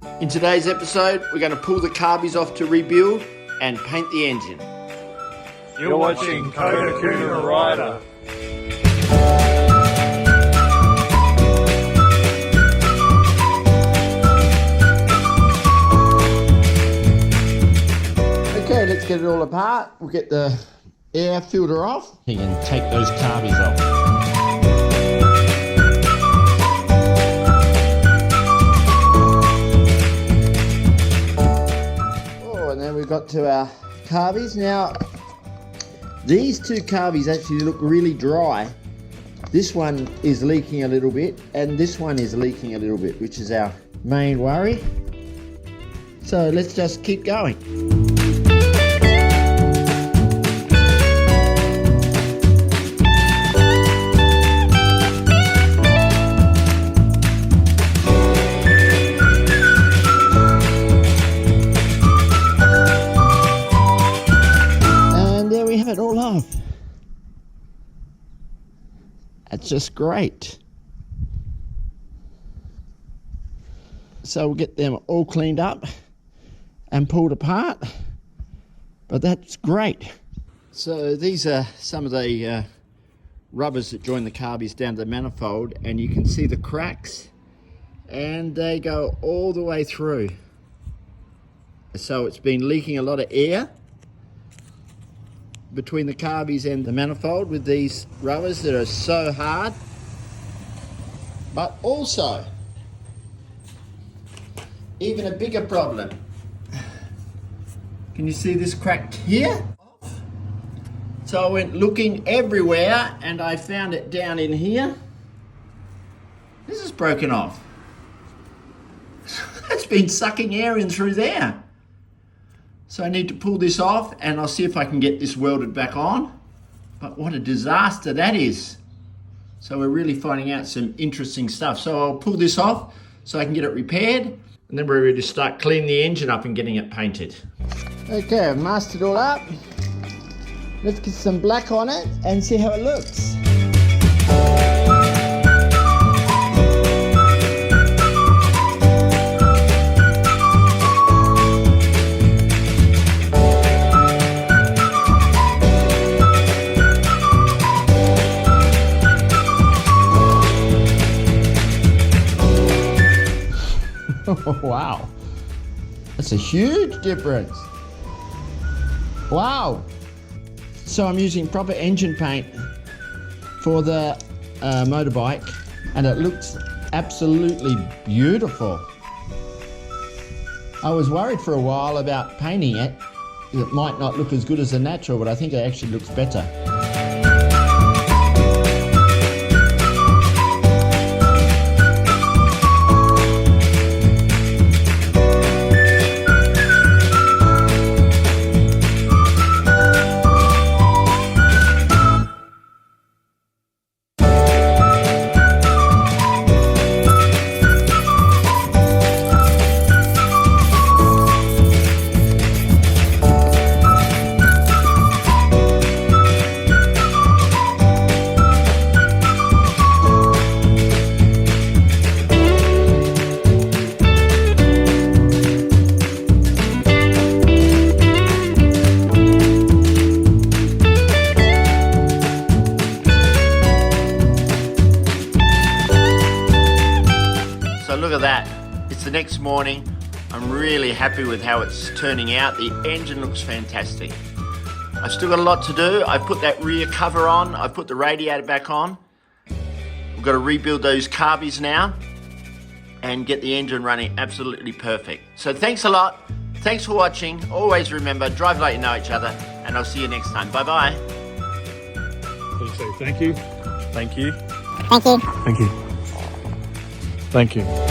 In today's episode, we're going to pull the Carbys off to rebuild and paint the engine. You're watching Koda Rider. Okay, let's get it all apart. We'll get the air filter off. You can take those Carbys off. We've got to our Carbys. Now, these two Carbys actually look really dry. This one is leaking a little bit, and this one is leaking a little bit, which is our main worry. So let's just keep going. It all off. That's just great. So we'll get them all cleaned up and pulled apart, but that's great. So these are some of the rubbers that join the Carbys down to the manifold, and you can see the cracks, and they go all the way through. So it's been leaking a lot of air between the Carbys and the manifold with these rubbers that are so hard. But also, even a bigger problem. Can you see this crack here? So I went looking everywhere and I found it down in here. This is broken off. It's been sucking air in through there. So I need to pull this off and I'll see if I can get this welded back on. But what a disaster that is. So we're really finding out some interesting stuff. So I'll pull this off so I can get it repaired, and then we're ready to start cleaning the engine up and getting it painted. Okay, I've masked it all up. Let's get some black on it and see how it looks. Wow, that's a huge difference. Wow. So I'm using proper engine paint for the motorbike, and it looks absolutely beautiful. I was worried for a while about painting it. It might not look as good as the natural, but I think it actually looks better. Look at that. It's the next morning. I'm really happy with how it's turning out. The engine looks fantastic. I've still got a lot to do. I put that rear cover on. I put the radiator back on. We've got to rebuild those Carbys now and get the engine running absolutely perfect. So thanks a lot. Thanks for watching. Always remember, drive like you know each other, and I'll see you next time. Bye-bye. Please say thank you. Thank you. Thank you. Thank you. Thank you.